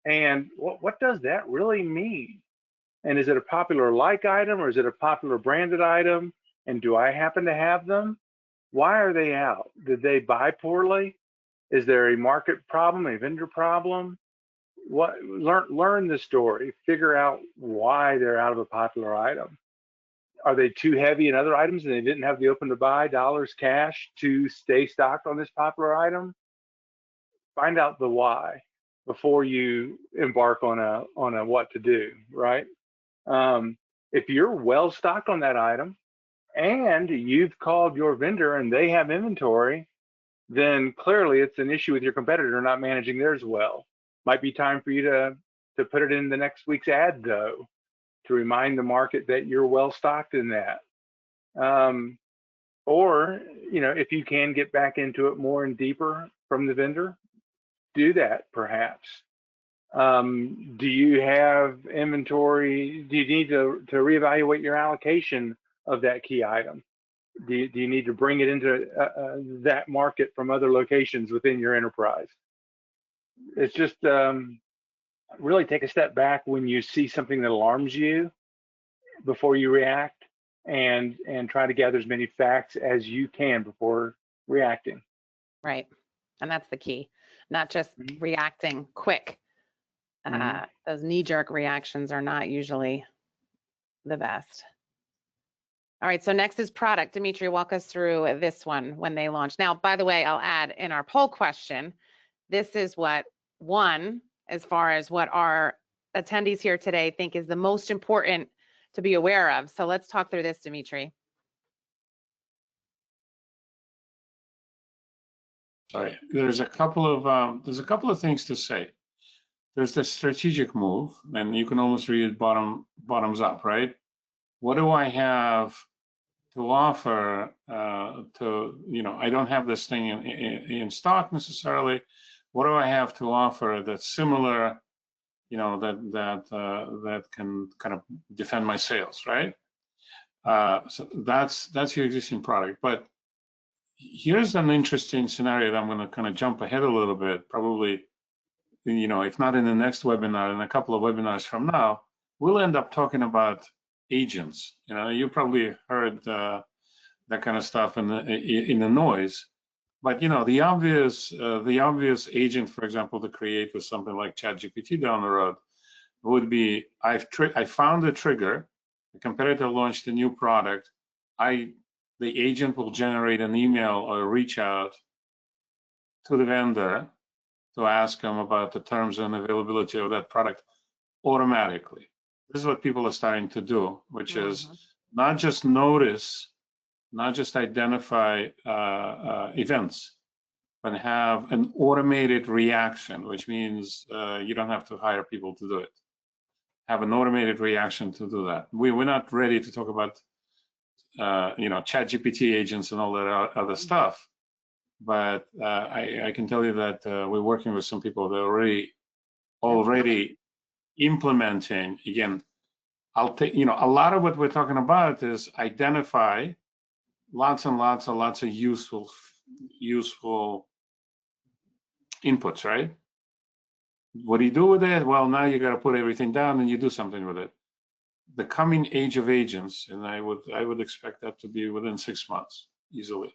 And what does that really mean? And is it a popular like item or is it a popular branded item? And do I happen to have them? Why are they out? Did they buy poorly? Is there a market problem, a vendor problem? Learn the story, figure out why they're out of a popular item. Are they too heavy in other items and they didn't have the open to buy dollars cash to stay stocked on this popular item? Find out the why before you embark on a what to do, right? If you're well stocked on that item and you've called your vendor and they have inventory, then clearly it's an issue with your competitor not managing theirs well. Might be time for you to put it in the next week's ad though, to remind the market that you're well stocked in that. Or, you know, if you can get back into it more and deeper from the vendor, do that perhaps. Do you have inventory? Do you need to reevaluate your allocation of that key item? Do you need to bring it into that market from other locations within your enterprise? It's just really take a step back when you see something that alarms you before you react, and try to gather as many facts as you can before reacting. Right, and that's the key, not just reacting quick. Those knee-jerk reactions are not usually the best. All right, so next is product. Dmitry, walk us through this one when they launch. Now, by the way, I'll add in our poll question, this is what one, as far as what our attendees here today think is the most important to be aware of. So let's talk through this, Dmitry. Sorry, there's a couple of things to say. There's the strategic move, and you can almost read it bottoms up, right? What do I have to offer I don't have this thing in stock necessarily. What do I have to offer that's similar, that can kind of defend my sales, right? So that's your existing product. But here's an interesting scenario that I'm going to kind of jump ahead a little bit. Probably you know, if not in the next webinar, in a couple of webinars from now, we'll end up talking about agents. You know, you probably heard that kind of stuff in the noise. But you know, the obvious agent, for example, to create with something like ChatGPT down the road would be I found a trigger, the competitor launched a new product, the agent will generate an email or reach out to the vendor to ask them about the terms and availability of that product automatically. This is what people are starting to do, which is not just notice, not just identify events, but have an automated reaction, which means you don't have to hire people to do it. Have an automated reaction to do that. We're not ready to talk about you know, ChatGPT agents and all that other stuff, but I can tell you that we're working with some people that are already implementing. Again, I'll take, you know, a lot of what we're talking about is identify lots and lots of useful inputs, right? What do you do with it? Well, now you got to put everything down and you do something with it. The coming age of agents, and I would expect that to be within 6 months easily,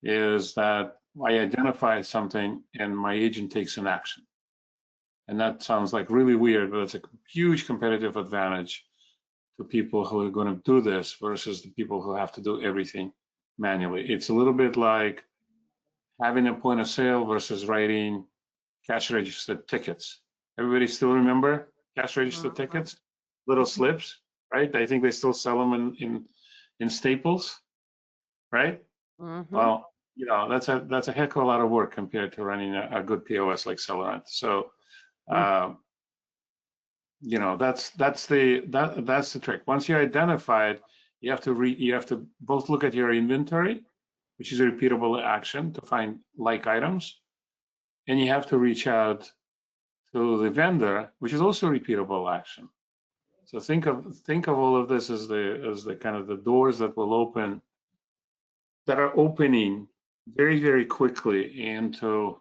is that I identify something and my agent takes an action. And that sounds like really weird, but it's a huge competitive advantage to people who are going to do this versus the people who have to do everything manually. It's a little bit like having a point of sale versus writing cash registered tickets. Everybody still remember cash registered tickets? Little slips, right? I think they still sell them in Staples, right? Well, you know, that's a heck of a lot of work compared to running a good POS like Celerant. So, you know, that's the trick. Once you identify it, you have to both look at your inventory, which is a repeatable action to find like items, and you have to reach out to the vendor, which is also a repeatable action. So think of all of this as the kind of the doors that will open, that are opening very, very quickly into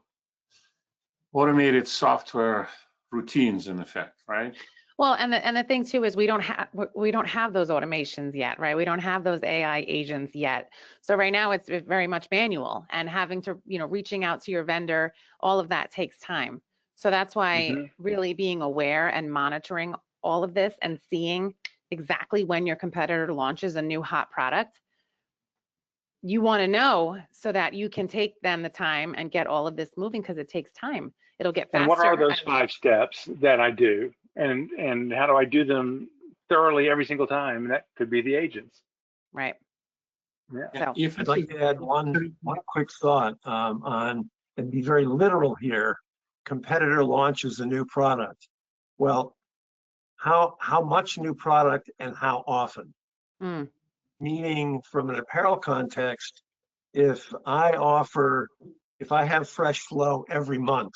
automated software routines in effect, right? Well, and the thing too is we don't have those automations yet, right? We don't have those AI agents yet. So right now it's very much manual, and having to, you know, reaching out to your vendor, all of that takes time. So that's why really being aware and monitoring all of this and seeing exactly when your competitor launches a new hot product, you want to know so that you can take then the time and get all of this moving, because it takes time. It'll get faster. And what are those 5 steps that I do? And how do I do them thoroughly every single time? And that could be the agents. Right. Yeah. So, I'd like to add one quick thought on, and be very literal here. Competitor launches a new product. Well, how much new product and how often? Meaning, from an apparel context, if I have fresh flow every month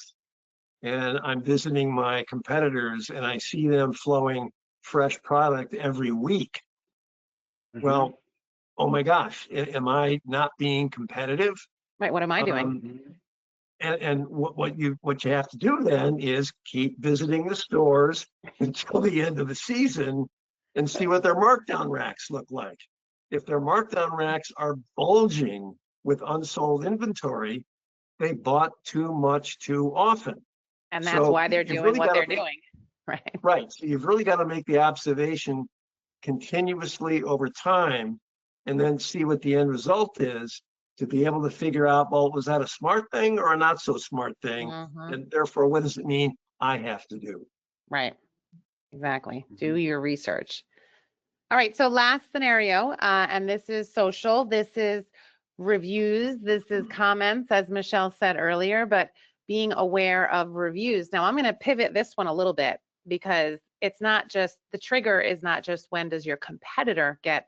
and I'm visiting my competitors and I see them flowing fresh product every week, well, oh my gosh, am I not being competitive? right, what am I doing? And what you have to do then is keep visiting the stores until the end of the season and see what their markdown racks look like. If their markdown racks are bulging with unsold inventory, they bought too much too often. And that's why they're doing what they're doing, right? Right. So you've really got to make the observation continuously over time, and then see what the end result is, to be able to figure out, well, was that a smart thing or a not so smart thing? And therefore, what does it mean I have to do? Right. Exactly. Do your research. All right. So last scenario, and this is social. This is reviews. This is comments, as Michele said earlier, but being aware of reviews. Now I'm going to pivot this one a little bit, because it's not just, the trigger is not just when does your competitor get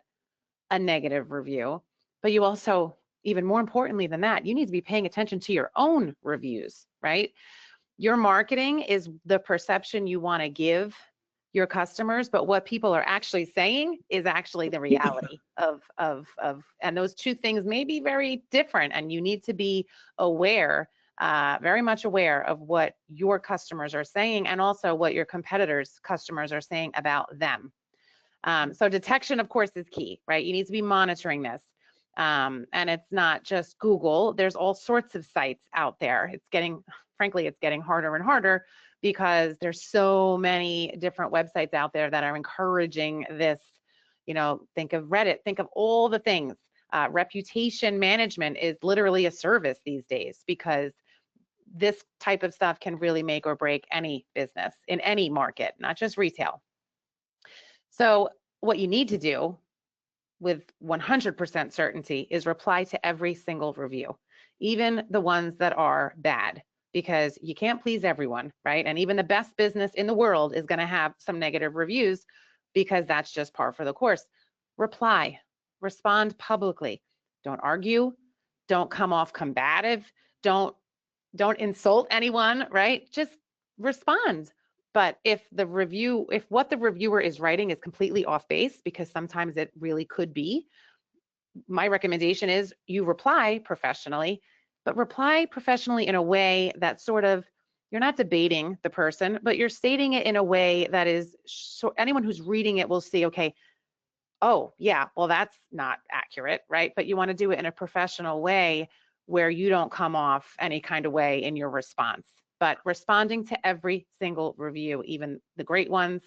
a negative review, but you also, even more importantly than that, you need to be paying attention to your own reviews, right? Your marketing is the perception you want to give your customers, but what people are actually saying is actually the reality of, and those two things may be very different, and you need to be aware very much aware of what your customers are saying and also what your competitors' customers are saying about them. So detection, of course, is key, right? You need to be monitoring this. And it's not just Google. There's all sorts of sites out there. Frankly, it's getting harder and harder because there's so many different websites out there that are encouraging this. Think of Reddit, think of all the things. Reputation management is literally a service these days because this type of stuff can really make or break any business in any market, not just retail. So what you need to do with 100% certainty is reply to every single review, even the ones that are bad, because you can't please everyone, right? And even the best business in the world is going to have some negative reviews because that's just par for the course. Reply, respond publicly. Don't argue, don't come off combative, don't insult anyone, right? Just respond. But if what the reviewer is writing is completely off base, because sometimes it really could be, my recommendation is you reply professionally, but reply professionally in a way that sort of, you're not debating the person, but you're stating it in a way that is, so anyone who's reading it will see, okay, oh yeah, well that's not accurate, right? But you want to do it in a professional way where you don't come off any kind of way in your response. But responding to every single review, even the great ones,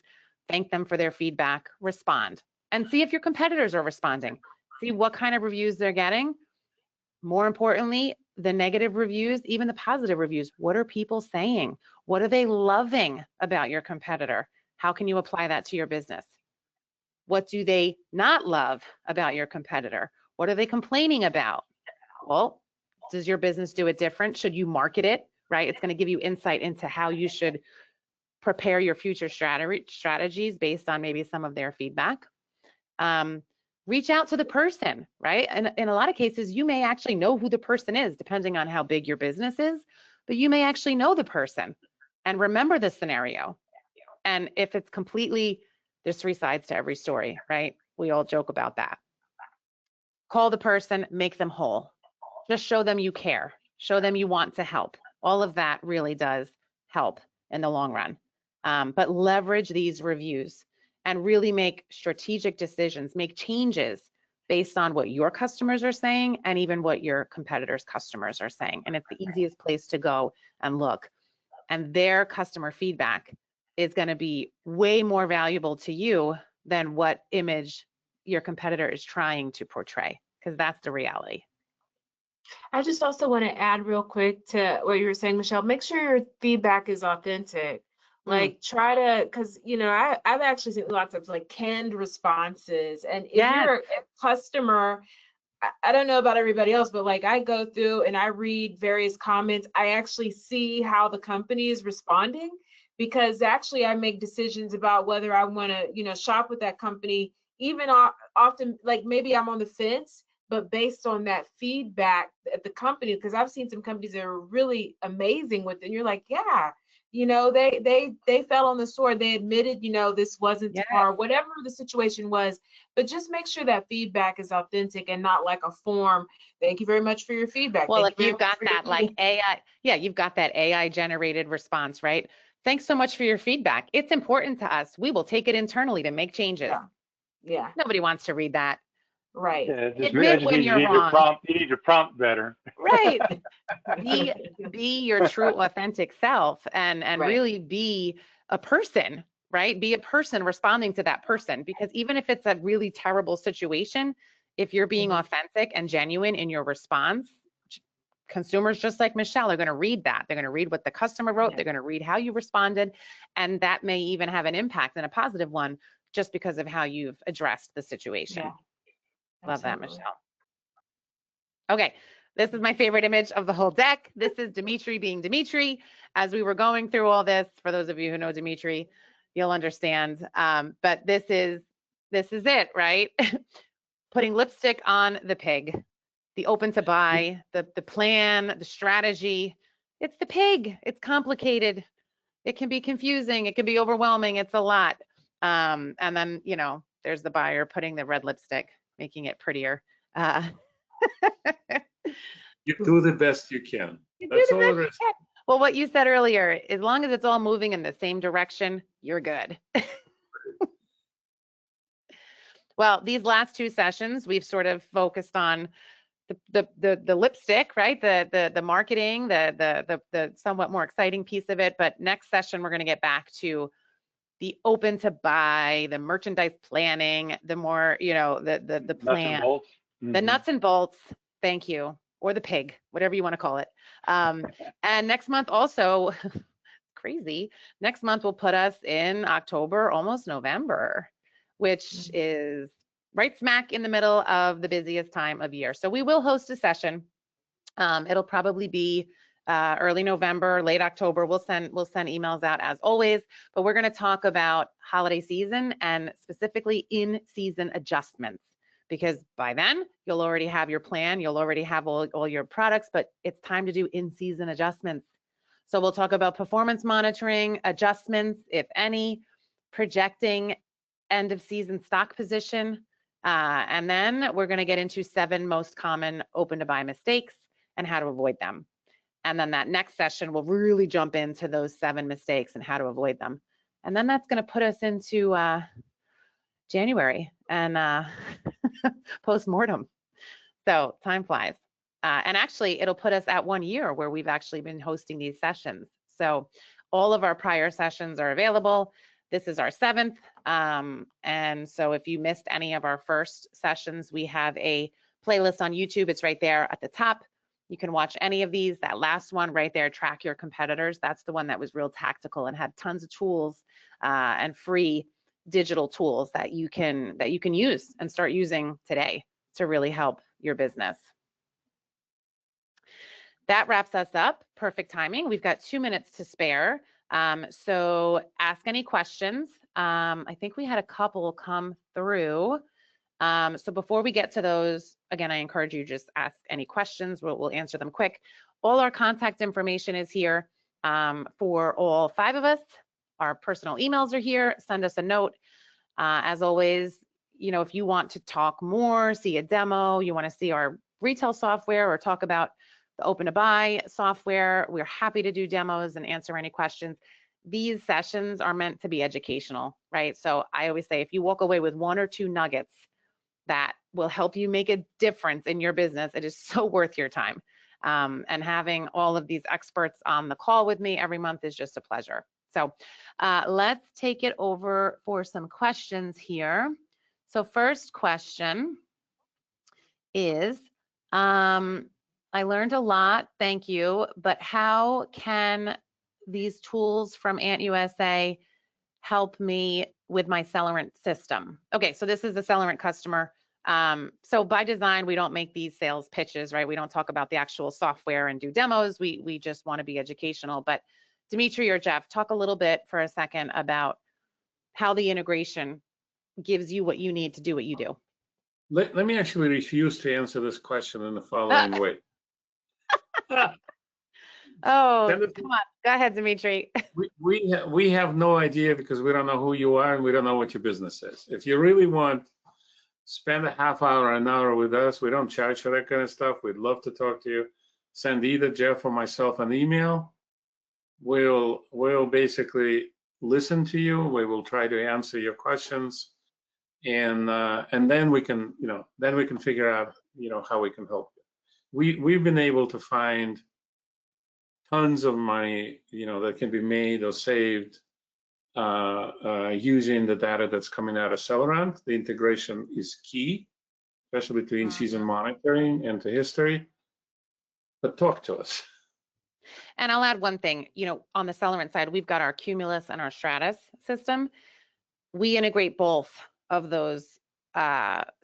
thank them for their feedback, respond, and see if your competitors are responding. See what kind of reviews they're getting. More importantly, the negative reviews, even the positive reviews, what are people saying? What are they loving about your competitor? How can you apply that to your business? What do they not love about your competitor? What are they complaining about? Well, does your business do it different? Should you market it, right? It's going to give you insight into how you should prepare your future strategies based on maybe some of their feedback. Reach out to the person, right? And in a lot of cases, you may actually know who the person is, depending on how big your business is, but you may actually know the person and remember the scenario. And if it's completely, there's 3 sides to every story, right? We all joke about that. Call the person, make them whole. Just show them you care. Show them you want to help. All of that really does help in the long run. But leverage these reviews and really make strategic decisions, make changes based on what your customers are saying and even what your competitors' customers are saying. And it's the easiest place to go and look. And their customer feedback is going to be way more valuable to you than what image your competitor is trying to portray, because that's the reality. I just also want to add real quick to what you were saying, Michele. Make sure your feedback is authentic. Like try to, because I've actually seen lots of like canned responses, and if you're a customer, I don't know about everybody else, but like I go through and I read various comments. I actually see how the company is responding, because actually I make decisions about whether I want to shop with that company. Even often, like maybe I'm on the fence, but based on that feedback at the company, because I've seen some companies that are really amazing with it, and you're like, yeah, they fell on the sword. They admitted, this wasn't par, whatever the situation was. But just make sure that feedback is authentic and not like a form. Thank you very much for your feedback. Well, if you've got that like AI, you've got that AI generated response, right? Thanks so much for your feedback. It's important to us. We will take it internally to make changes. Yeah. Nobody wants to read that. Right. Yeah, Admit when you're wrong. You need to prompt better. Right. Be your true authentic self and really be a person, right? Be a person responding to that person, because even if it's a really terrible situation, if you're being authentic and genuine in your response, consumers, just like Michele, are going to read that. They're going to read what the customer wrote. They're going to read how you responded, and that may even have an impact and a positive one just because of how you've addressed the situation. Love that, Michele. Okay, this is my favorite image of the whole deck. This is Dmitry being Dmitry. As we were going through all this, for those of you who know Dmitry, you'll understand. But this is it, right? Putting lipstick on the pig, the open to buy, the plan, the strategy. It's the pig. It's complicated. It can be confusing. It can be overwhelming. It's a lot. And then, there's the buyer putting the red lipstick, making it prettier. You do the best you can. That's the all best it you is. can. Well, what you said earlier, as long as it's all moving in the same direction, you're good. Well, these last two sessions, we've sort of focused on the lipstick, right? The marketing, the somewhat more exciting piece of it. But next session, we're going to get back to the open to buy, the merchandise planning, the more, the Nuts and plan, bolts. the nuts and bolts. Thank you. Or the pig, whatever you want to call it. And next month also, crazy. Next month will put us in October, almost November, which is right smack in the middle of the busiest time of year. So we will host a session. It'll probably be early November, late October. We'll send emails out as always, but we're going to talk about holiday season and specifically in-season adjustments, because by then you'll already have your plan, you'll already have all your products, but it's time to do in-season adjustments. So we'll talk about performance monitoring, adjustments, if any, projecting end of season stock position, and then we're going to get into 7 most common open to buy mistakes and how to avoid them. And then that next session will really jump into those 7 mistakes and how to avoid them. And then that's going to put us into January and post-mortem. So time flies. And actually, it'll put us at 1 year where we've actually been hosting these sessions. So all of our prior sessions are available. This is our 7th. And so if you missed any of our first sessions, we have a playlist on YouTube. It's right there at the top. You can watch any of these. That last one right there, Track Your Competitors. That's the one that was real tactical and had tons of tools and free digital tools that you can use and start using today to really help your business. That wraps us up. Perfect timing. We've got 2 minutes to spare. So ask any questions. I think we had a couple come through. So before we get to those, again, I encourage you just ask any questions. We'll answer them quick. All our contact information is here for all 5 of us. Our personal emails are here. Send us a note. As always, if you want to talk more, see a demo, you want to see our retail software or talk about the open to buy software, we're happy to do demos and answer any questions. These sessions are meant to be educational, right? So I always say if you walk away with 1 or 2 nuggets that will help you make a difference in your business, it is so worth your time. And having all of these experts on the call with me every month is just a pleasure. So let's take it over for some questions here. So first question is, I learned a lot, thank you, but how can these tools from Ant USA help me with my Celerant system? Okay, so this is a Celerant customer. So by design, we don't make these sales pitches, right? We don't talk about the actual software and do demos. We just want to be educational. But Dmitry or Jeff, talk a little bit for a second about how the integration gives you what you need to do what you do. Let me actually refuse to answer this question in the following way. Oh, come on. Go ahead, Dmitry. We have no idea because we don't know who you are and we don't know what your business is. If you really want, spend a half hour or an hour with us. We don't charge for that kind of stuff. We'd love to talk to you. Send either Jeff or myself an email. We'll basically listen to you. We will try to answer your questions, and then we can figure out how we can help you. We've been able to find tons of money that can be made or saved using the data that's coming out of Celerant. The integration is key, especially to in-season monitoring and to history. But talk to us. And I'll add one thing, on the Celerant side, we've got our Cumulus and our Stratus system. We integrate both of those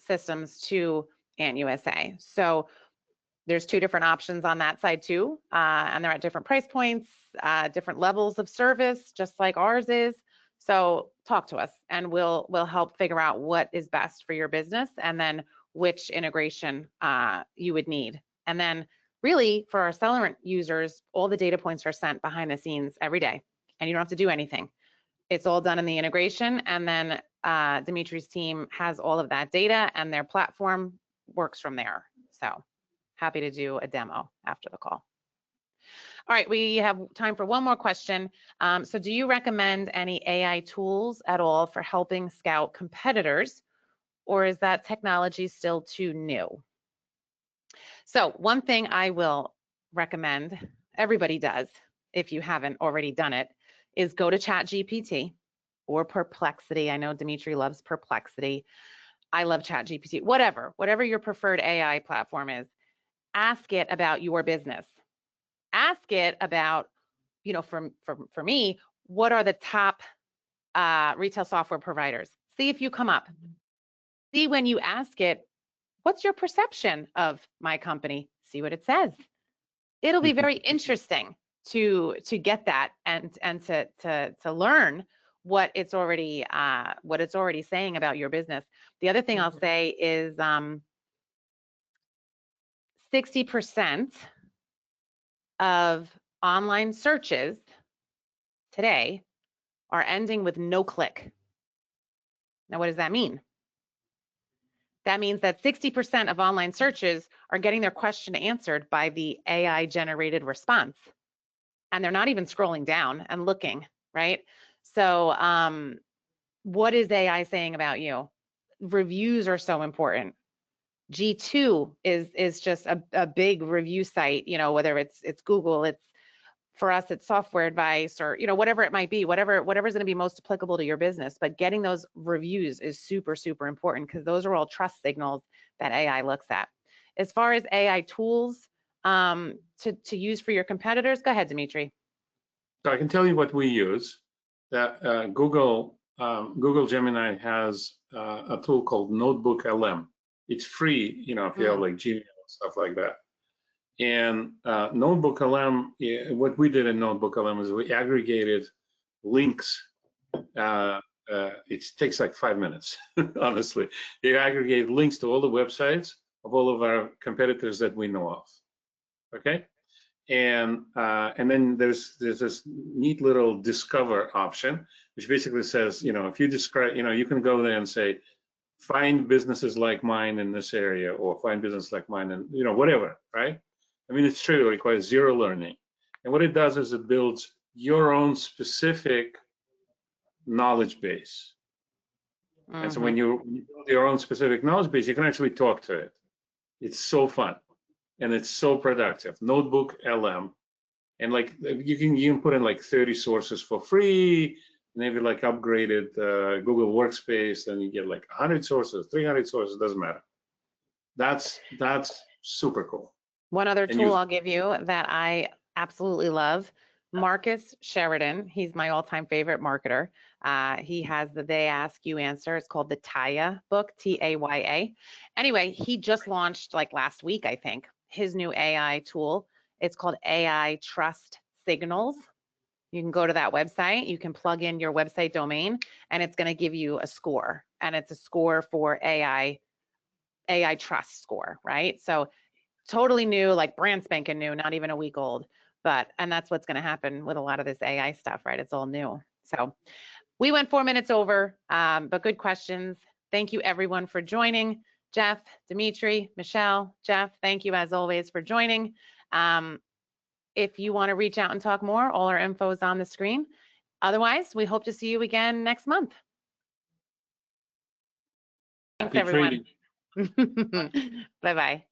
systems to Ant USA. So there's 2 different options on that side too, and they're at different price points, different levels of service, just like ours is. So talk to us and we'll help figure out what is best for your business and then which integration you would need. And then really for our Celerant users, all the data points are sent behind the scenes every day and you don't have to do anything. It's all done in the integration, and then Dmitry's team has all of that data and their platform works from there. So happy to do a demo after the call. All right, we have time for one more question. So do you recommend any AI tools at all for helping scout competitors, or is that technology still too new? So one thing I will recommend, everybody does, if you haven't already done it, is go to ChatGPT or Perplexity. I know Dmitry loves Perplexity. I love ChatGPT, whatever your preferred AI platform is. Ask it about your business. Ask it about, you know, for me, what are the top retail software providers? See if you come up. See when you ask it, what's your perception of my company? See what it says. It'll be very interesting to get that and to learn what it's already saying about your business. The other thing I'll say is 60% of online searches today are ending with no click. Now, what does that mean? That means that 60% of online searches are getting their question answered by the AI generated response. And they're not even scrolling down and looking, right? So what is AI saying about you? Reviews are so important. G2 is just a big review site, you know, whether it's Google, it's for us, it's software advice, or, you know, whatever it might be, whatever's going to be most applicable to your business. But getting those reviews is super, super important, because those are all trust signals that AI looks at. As far as AI tools to use for your competitors, go ahead, Dmitry. So I can tell you what we use. That Google Gemini has a tool called Notebook LM. It's free, you know, if you have like Gmail and stuff like that. And Notebook LM, what we did in Notebook LM is we aggregated links. It takes like 5 minutes, honestly. You aggregate links to all the websites of all of our competitors that we know of. Okay, and then there's this neat little discover option, which basically says, you know, if you describe, you know, you can go there and say, find businesses like mine in this area, or find business like mine, and, you know, whatever, right? I mean, it's true, it requires zero learning. And what it does is it builds your own specific knowledge base. And so when you build your own specific knowledge base, you can actually talk to it. It's so fun and it's so productive. Notebook LM, and like you can put in like 30 sources for free. Maybe like upgraded Google Workspace, then you get like 100 sources, 300 sources, doesn't matter. That's super cool. One other tool I'll give you that I absolutely love, Marcus Sheridan. He's my all-time favorite marketer. He has the They Ask You Answer. It's called the Taya book, T-A-Y-A. Anyway, he just launched like last week, I think, his new AI tool. It's called AI Trust Signals. You can go to that website, you can plug in your website domain, and it's going to give you a score. And it's a score for AI trust score, right? So totally new, like brand spanking new, not even a week old. And that's what's going to happen with a lot of this AI stuff, right? It's all new. So we went 4 minutes over, but good questions. Thank you everyone for joining. Jeff, Dmitry, Michele, Jeff, thank you as always for joining. If you want to reach out and talk more, all our info is on the screen. Otherwise, we hope to see you again next month. Thanks, everyone. Bye-bye.